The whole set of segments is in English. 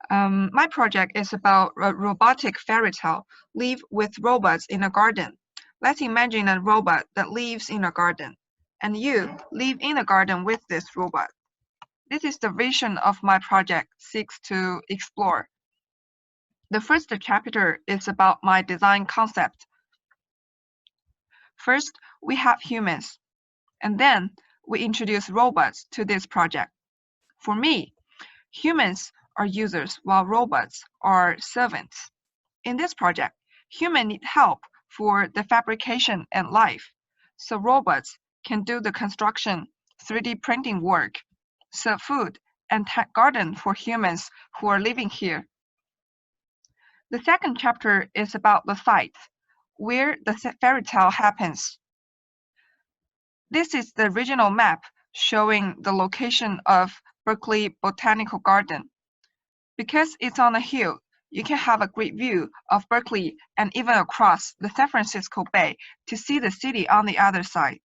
My project is about a robotic fairy tale, live with robots in a garden. Let's imagine a robot that lives in a garden, and you live in a garden with this robot. This is the vision of my project seeks to explore. The first chapter is about my design concept. First, we have humans, and then we introduce robots to this project. For me, humans are users while robots are servants. In this project, humans need help for the fabrication and life, so robots can do the construction, 3D printing work, serve food, and tend garden for humans who are living here. The second chapter is about the site, where the fairy tale happens. This is the regional map showing the location of Berkeley Botanical Garden. Because it's on a hill, you can have a great view of Berkeley and even across the San Francisco Bay to see the city on the other side.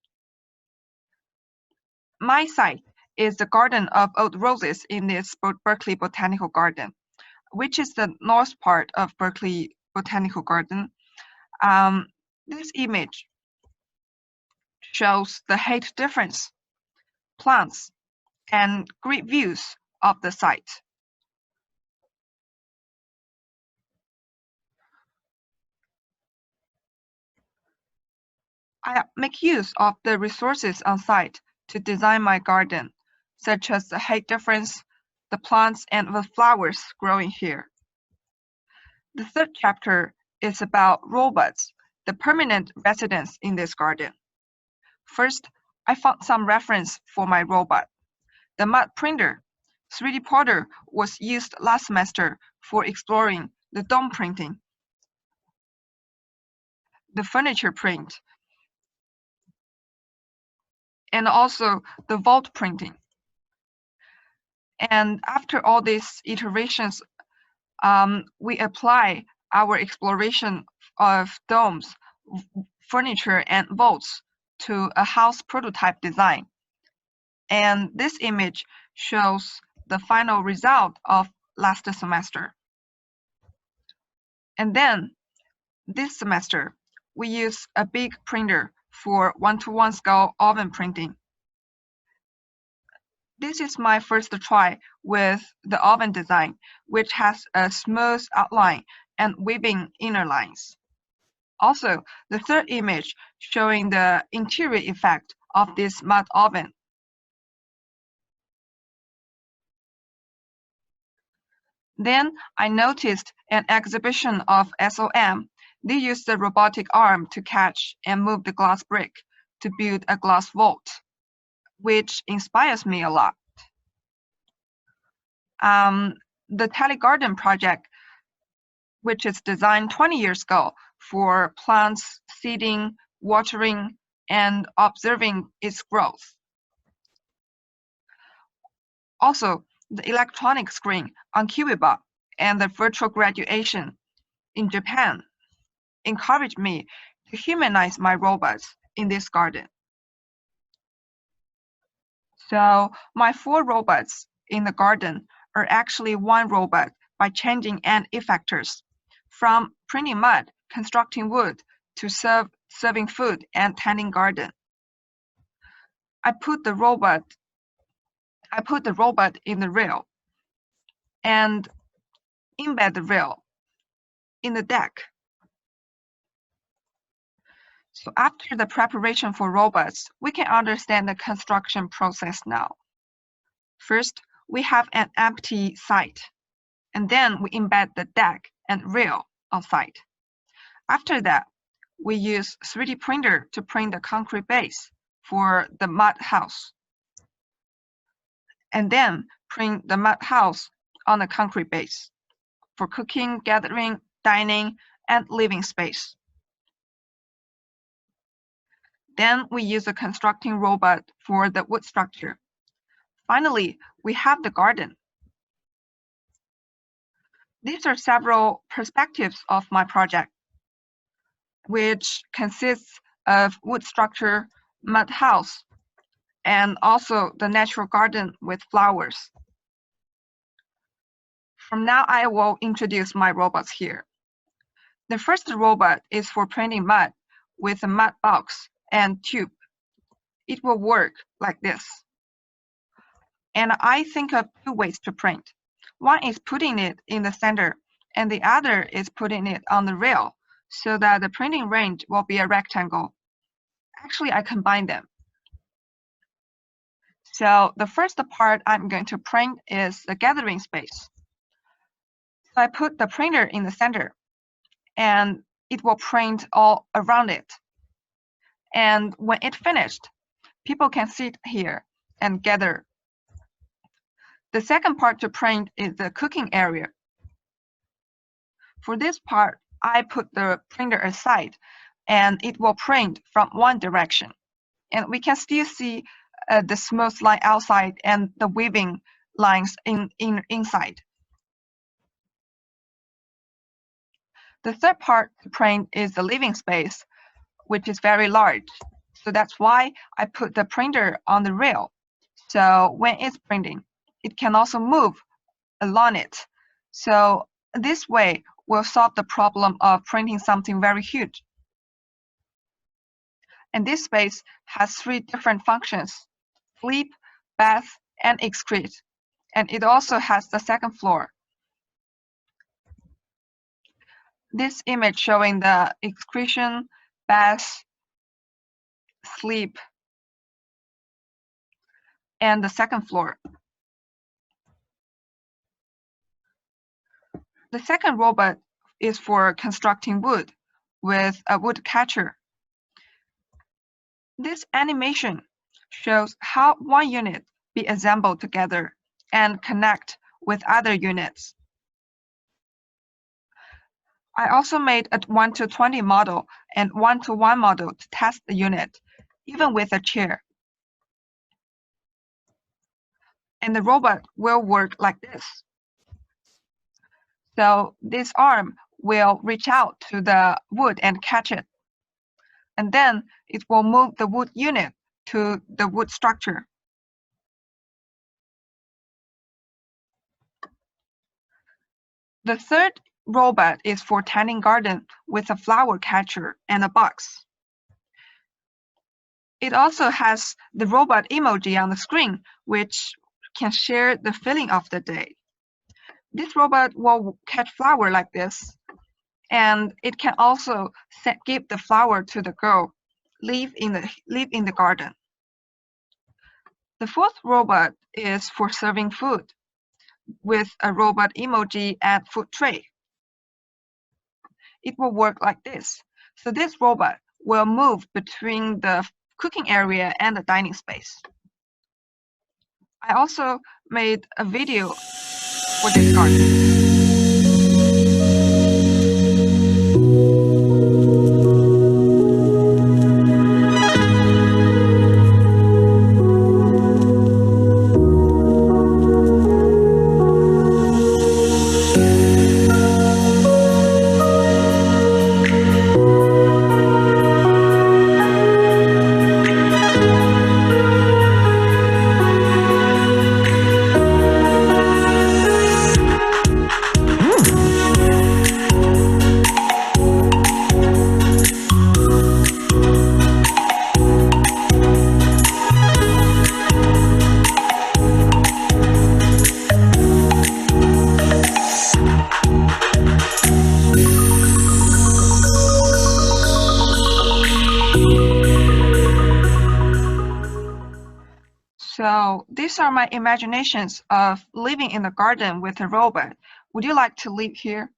My site is the Garden of Old Roses in this Berkeley Botanical Garden, which is the north part of Berkeley Botanical Garden. This image shows the height difference, plants, and great views of the site. I make use of the resources on site to design my garden, such as the height difference, the plants, and the flowers growing here. The third chapter is about robots, the permanent residents in this garden. First, I found some reference for my robot. The mud printer, 3D printer, was used last semester for exploring the dome printing, the furniture print, and also the vault printing. And after all these iterations, we apply our exploration of domes, furniture, and vaults to a house prototype design. And this image shows the final result of last semester. And then this semester, we use a big printer for one-to-one scale oven printing. This is my first try with the oven design, which has a smooth outline and weaving inner lines. Also, the third image showing the interior effect of this mud oven. Then I noticed an exhibition of SOM. They use the robotic arm to catch and move the glass brick to build a glass vault, which inspires me a lot. The Tally Garden project, which is designed 20 years ago for plants, seeding, watering, and observing its growth. Also, the electronic screen on Kiwiba and the virtual graduation in Japan encouraged me to humanize my robots in this garden. So my 4 robots in the garden are actually one robot by changing end effectors, from printing mud, constructing wood, to serving food and tending garden. I put the robot in the rail and embed the rail in the deck. So after the preparation for robots, we can understand the construction process now. First, we have an empty site, and then we embed the deck and rail on site. After that, we use 3D printer to print the concrete base for the mud house, and then print the mud house on the concrete base for cooking, gathering, dining, and living space. Then we use a constructing robot for the wood structure. Finally, we have the garden. These are several perspectives of my project, which consists of wood structure, mud house, and also the natural garden with flowers. From now, I will introduce my robots here. The first robot is for printing mud with a mud box and tube. It will work like this. And I think of two ways to print. One is putting it in the center, and the other is putting it on the rail, so that the printing range will be a rectangle. Actually, I combine them. So the first part I'm going to print is the gathering space. So I put the printer in the center, and it will print all around it. And when it's finished, people can sit here and gather. The second part to print is the cooking area. For this part, I put the printer aside, and it will print from one direction. And we can still see the smooth line outside and the weaving lines inside. The third part to print is the living space, which is very large. So that's why I put the printer on the rail. So when it's printing, it can also move along it. So this way will solve the problem of printing something very huge. And this space has three different functions: sleep, bath, and excrete. And it also has the second floor. This image showing the excretion, bath, sleep, and the second floor. The second robot is for constructing wood with a wood catcher. This animation shows how one unit be assembled together and connect with other units. I also made a 1:20 model and 1:1 model to test the unit, even with a chair. And the robot will work like this. So this arm will reach out to the wood and catch it. And then it will move the wood unit to the wood structure. The third robot is for tending garden with a flower catcher and a box. It also has the robot emoji on the screen, which can share the feeling of the day. This robot will catch flower like this, and it can also give the flower to the girl, live in the garden. The fourth robot is for serving food with a robot emoji and food tray. It will work like this. So this robot will move between the cooking area and the dining space. I also made a video for this garden. So these are my imaginations of living in the garden with a robot. Would you like to live here?